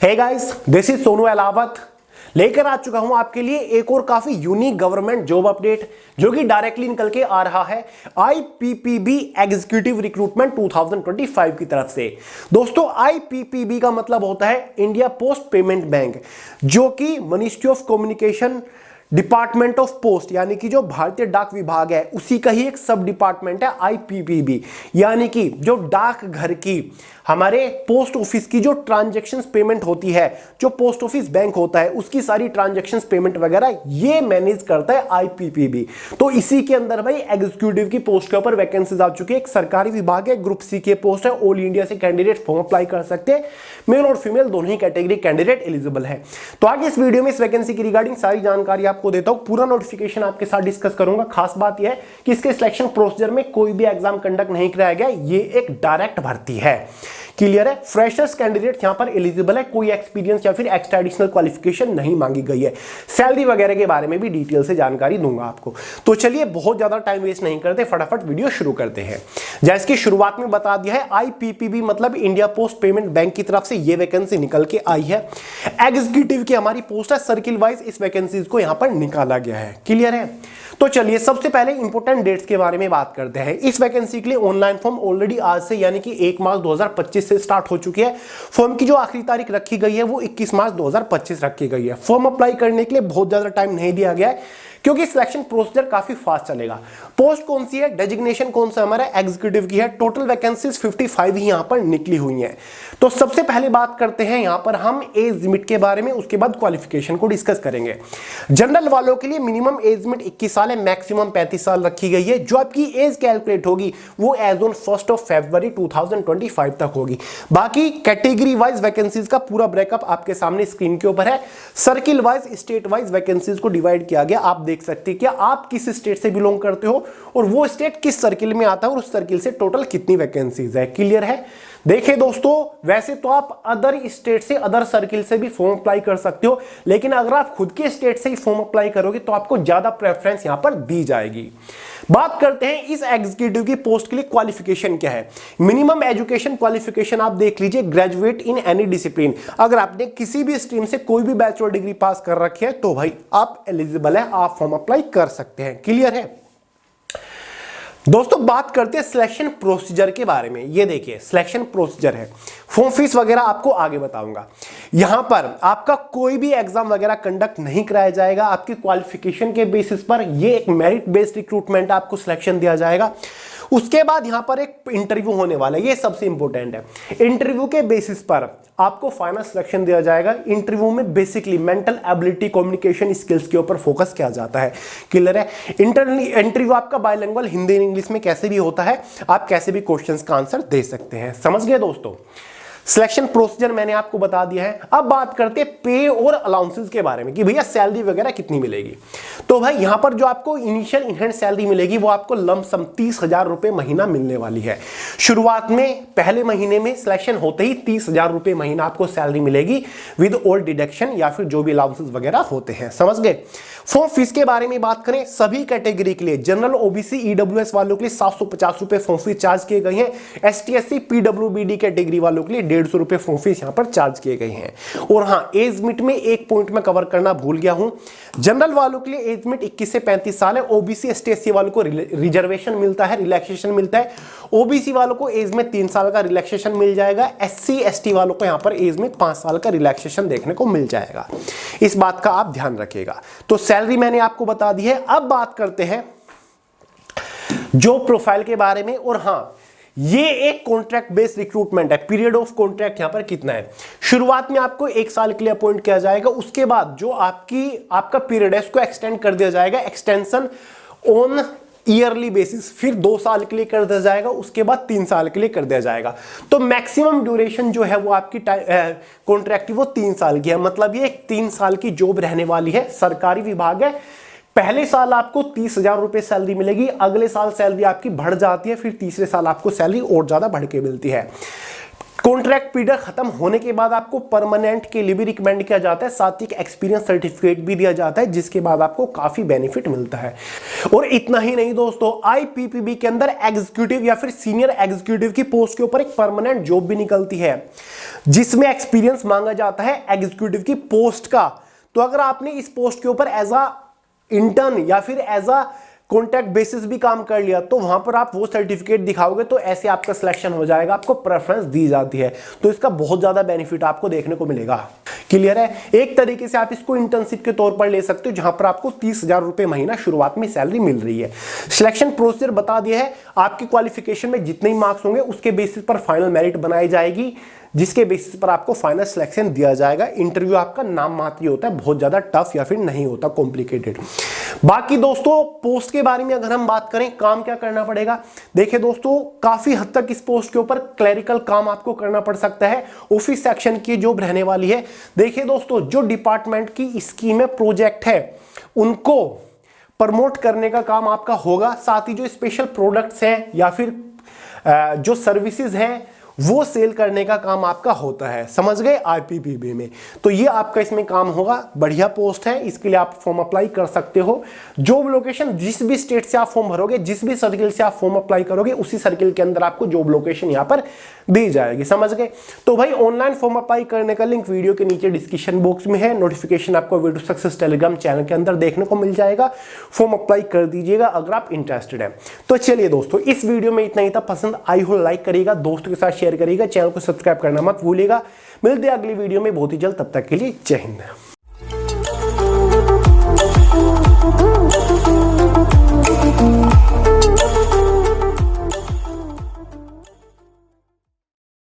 Hey guys, this is Sonu Alawat लेकर आ चुका हूं आपके लिए एक और काफी यूनिक गवर्नमेंट जॉब अपडेट जो कि डायरेक्टली निकल के आ रहा है आईपीपीबी एग्जीक्यूटिव रिक्रूटमेंट 2025 की तरफ से। दोस्तों, आईपीपीबी का मतलब होता है इंडिया पोस्ट पेमेंट बैंक, जो कि ministry of communication department of post यानी कि जो भारतीय डाक विभाग है उसी का ही एक सब डिपार्टमेंट है आईपीपीबी। यानी कि जो डाक घर की हमारे पोस्ट ऑफिस की जो ट्रांजैक्शंस पेमेंट होती है, जो पोस्ट ऑफिस बैंक होता है उसकी सारी ट्रांजैक्शंस पेमेंट वगैरह ये मैनेज करता है आईपीपीबी। तो इसी के अंदर भाई एग्जीक्यूटिव की पोस्ट के ऊपर वैकेंसीज आ चुकी है। एक सरकारी विभाग है, ग्रुप सी के पोस्ट है, ऑल इंडिया से कैंडिडेट फॉर्म अप्लाई कर सकते हैं। मेल और फीमेल दोनों ही कैटेगरी कैंडिडेट एलिजिबल है। तो आगे इस वीडियो में इस वैकेंसी की रिगार्डिंग सारी जानकारी आपको देता हूं, पूरा नोटिफिकेशन आपके साथ डिस्कस करूंगा। खास बात यह है कि इसके सिलेक्शन प्रोसीजर में कोई भी एग्जाम कंडक्ट नहीं कराया गया, ये एक डायरेक्ट भर्ती है। क्लियर है? फ्रेशर्स कैंडिडेट यहां पर एलिजिबल है, कोई एक्सपीरियंस या फिर एक्स्ट्रा एडिशनल क्वालिफिकेशन नहीं मांगी गई है। सैलरी वगैरह के बारे में भी डिटेल से जानकारी दूंगा आपको। तो चलिए बहुत ज्यादा टाइम वेस्ट नहीं करते, फटाफट वीडियो शुरू करते हैं। जैसे कि शुरुआत में बता दिया है, आईपीपीबी मतलब इंडिया पोस्ट पेमेंट बैंक की तरफ से ये वैकेंसी निकल के आई है। एग्जीक्यूटिव की हमारी पोस्ट है, सर्किल वाइज इस वैकेंसीज को यहां पर निकाला गया है। क्लियर है? तो चलिए सबसे पहले इंपॉर्टेंट डेट्स के बारे में बात करते हैं। इस वैकेंसी के लिए ऑनलाइन फॉर्म ऑलरेडी आज से यानी कि 1 मार्च 2025 से स्टार्ट हो चुकी है। फॉर्म की जो आखिरी तारीख रखी गई है वो 21 मार्च 2025 रखी गई है। फॉर्म अप्लाई करने के लिए बहुत ज्यादा टाइम नहीं दिया गया है क्योंकि सिलेक्शन प्रोसीजर काफी फास्ट चलेगा। पोस्ट कौन सी है, डेजिग्नेशन कौन सा हमारा एग्जीक्यूटिव की है। टोटल वैकेंसीज 55 ही यहां पर निकली हुई हैं। तो सबसे पहले बात करते हैं यहां पर हम एज लिमिट के बारे में, उसके बाद क्वालिफिकेशन को डिस्कस करेंगे। जनरल वालों के लिए मिनिमम एज लिमिट 21 साल है, मैक्सिमम 35 साल रखी गई है। जो आपकी एज कैलकुलेट होगी वो एज ऑन 1 फरवरी 2025 तक होगी। बाकी कैटेगरी वाइज वैकेंसीज का पूरा ब्रेकअप आपके सामने स्क्रीन के ऊपर है। Circle wise, state wise vacancies को डिवाइड किया गया। आप देख सकते हैं कि आप किस स्टेट से बिलोंग करते हो और वो स्टेट किस सर्किल में आता है और उस सर्किल से टोटल कितनी वैकेंसीज है। क्लियर है? देखिए दोस्तों, वैसे तो आप अदर स्टेट से, अदर सर्किल से भी फॉर्म अप्लाई कर सकते हो, लेकिन अगर आप खुद के स्टेट से ही फॉर्म अप्लाई करोगे तो आपको ज्यादा प्रेफरेंस यहां पर दी जाएगी। बात करते हैं इस एग्जीक्यूटिव की पोस्ट के लिए क्वालिफिकेशन क्या है। मिनिमम एजुकेशन क्वालिफिकेशन आप देख लीजिए, ग्रेजुएट इन एनी डिसिप्लिन। अगर आपने किसी भी स्ट्रीम से कोई भी बैचलर डिग्री पास कर रखी है तो भाई आप एलिजिबल है, आप फॉर्म अप्लाई कर सकते हैं। क्लियर है? दोस्तों बात करते हैं सिलेक्शन प्रोसीजर के बारे में। ये देखिए सिलेक्शन प्रोसीजर है, फॉर्म फीस वगैरह आपको आगे बताऊंगा। यहां पर आपका कोई भी एग्जाम वगैरह कंडक्ट नहीं कराया जाएगा। आपकी क्वालिफिकेशन के बेसिस पर ये एक मेरिट बेस्ड रिक्रूटमेंट आपको सिलेक्शन दिया जाएगा। उसके बाद यहां पर एक इंटरव्यू होने वाला है, ये सबसे इंपॉर्टेंट है। इंटरव्यू के बेसिस पर आपको फाइनल सिलेक्शन दिया जाएगा। इंटरव्यू में basically mental ability, communication skills के ऊपर फोकस किया जाता है। क्लियर है? इंटरव्यू आपका बायलिंगुअल हिंदी इंग्लिश में कैसे भी होता है, आप कैसे भी क्वेश्चंस का आंसर दे सकते हैं। समझ गए दोस्तों? सिलेक्शन प्रोसीजर मैंने आपको बता दिया है। अब बात करते हैं पे और अलाउंसेस के बारे में कि भैया सैलरी वगैरह कितनी मिलेगी। तो भाई यहां पर जो आपको इनिशियल इनहैंड सैलरी मिलेगी वो आपको लमसम 30,000 रुपए महीना मिलने वाली है। शुरुआत में पहले महीने में सिलेक्शन होते ही 30,000 रुपए महीना आपको सैलरी मिलेगी विद ऑल डिडक्शन या फिर जो भी अलाउंसेस वगैरह होते हैं। समझ गए? फॉर्म फीस के बारे में बात करें, सभी कैटेगरी के लिए जनरल, ओबीसी, ईडब्ल्यूएस वालों के लिए 750 रुपए फॉर्म फीस चार्ज किए गए हैं। एसटी, एससी, पीडब्ल्यूबीडी कैटेगरी वालों के लिए 150 रुपए फॉर्म फीस यहां पर चार्ज किए गए हैं। और हां, एज लिमिट में एक पॉइंट में कवर करना भूल गया हूं। जनरल वालों के लिए एज लिमिट 21 से 35 साल है। ओबीसी, एसटी, एससी वालों को रिजर्वेशन मिलता है, रिलैक्सेशन मिलता है। ओबीसी वालों को एज में 3 साल का रिलैक्सेशन मिल जाएगा। एससी, एसटी वालों को यहां पर एज में 5 साल का रिलैक्सेशन देखने को मिल जाएगा। इस बात का आप ध्यान रखिएगा। तो सैलरी मैंने आपको बता दी है। अब बात करते हैं जो प्रोफाइल के बारे में। और हां, ये एक कॉन्ट्रैक्ट बेस्ड रिक्रूटमेंट है। पीरियड ऑफ कॉन्ट्रैक्ट यहां पर कितना है? शुरुआत में आपको 1 साल के लिए अपॉइंट किया जाएगा। उसके बाद जो आपका पीरियड है उसको एक्सटेंड कर दिया जाएगा, एक्सटेंशन ऑन ईयरली बेसिस। फिर 2 साल के लिए कर दिया जाएगा, उसके बाद 3 साल के लिए कर दिया जाएगा। तो मैक्सिमम ड्यूरेशन जो है वो आपकी कॉन्ट्रैक्ट की वो 3 साल की है। मतलब ये 3 साल की जॉब रहने वाली है। सरकारी विभाग है। पहले साल आपको 30,000 रुपए सैलरी मिलेगी, अगले साल सैलरी आपकी बढ़ जाती है, फिर तीसरे साल आपको सैलरी और ज्यादा बढ़ के मिलती है। कॉन्ट्रैक्ट पीरियड खत्म होने के बाद आपको परमानेंट के लिए भी रिकमेंड किया जाता है, साथ ही एक एक्सपीरियंस सर्टिफिकेट भी दिया जाता है, जिसके बाद आपको काफी बेनिफिट मिलता है। और इतना ही नहीं दोस्तों, आईपीपीबी के अंदर एग्जीक्यूटिव या फिर सीनियर एग्जीक्यूटिव की पोस्ट के ऊपर एक परमानेंट जॉब भी निकलती है, जिसमें एक्सपीरियंस मांगा जाता है एग्जीक्यूटिव की पोस्ट का। तो अगर आपने इस पोस्ट के ऊपर एज अ इंटर्न या फिर एज अ कॉन्ट्रैक्ट बेसिस भी काम कर लिया, तो वहां पर आप वो सर्टिफिकेट दिखाओगे तो ऐसे आपका सिलेक्शन हो जाएगा, आपको प्रेफरेंस दी जाती है। तो इसका बहुत ज्यादा बेनिफिट आपको देखने को मिलेगा। क्लियर है? एक तरीके से आप इसको इंटर्नशिप के तौर पर ले सकते हो, जहां पर आपको 30,000 रुपए महीना शुरुआत में सैलरी मिल रही है। सिलेक्शन प्रोसीजर बता दिया है, आपकी क्वालिफिकेशन में जितने मार्क्स होंगे उसके बेसिस पर फाइनल मेरिट बनाई जाएगी, जिसके बेसिस पर आपको फाइनल सिलेक्शन दिया जाएगा। इंटरव्यू आपका नाम मात्र होता है, बहुत ज्यादा टफ या फिर नहीं होता कॉम्प्लिकेटेड। बाकी दोस्तों पोस्ट के बारे में अगर हम बात करें, काम क्या करना पड़ेगा, देखिए दोस्तों काफी हद तक इस पोस्ट के ऊपर क्लरिकल काम आपको करना पड़ सकता है। ऑफिस सेक्शन की जॉब रहने वाली है। देखिए दोस्तों, जो डिपार्टमेंट की स्कीम है, प्रोजेक्ट है, उनको प्रमोट करने का काम आपका होगा। साथ ही जो स्पेशल प्रोडक्ट्स हैं या फिर जो सर्विसेज हैं वो सेल करने का काम आपका होता है। समझ गए? आईपीपीबी में तो ये आपका इसमें काम होगा। बढ़िया पोस्ट है, इसके लिए आप फॉर्म अप्लाई कर सकते हो। जॉब लोकेशन जिस भी स्टेट से आप फॉर्म भरोगे, जिस भी सर्किल से आप फॉर्म अप्लाई करोगे, उसी सर्किल के अंदर आपको जॉब लोकेशन यहाँ पर दी जाएगी। समझ गए? तो भाई ऑनलाइन फॉर्म अप्लाई करने का लिंक वीडियो के नीचे डिस्क्रिप्शन बॉक्स में है। नोटिफिकेशन आपको वीडियो सक्सेस टेलीग्राम चैनल के अंदर देखने को मिल जाएगा। फॉर्म अप्लाई कर दीजिएगा अगर आप इंटरेस्टेड है। तो चलिए दोस्तों, इस वीडियो में इतना ही था। पसंद आई हो लाइक करिएगा, दोस्तों के साथ शेयर करिएगा, चैनल को सब्सक्राइब करना मत भूलिएगा। मिलते हैं अगली वीडियो में बहुत ही जल्द, तब तक के लिए जय हिंद।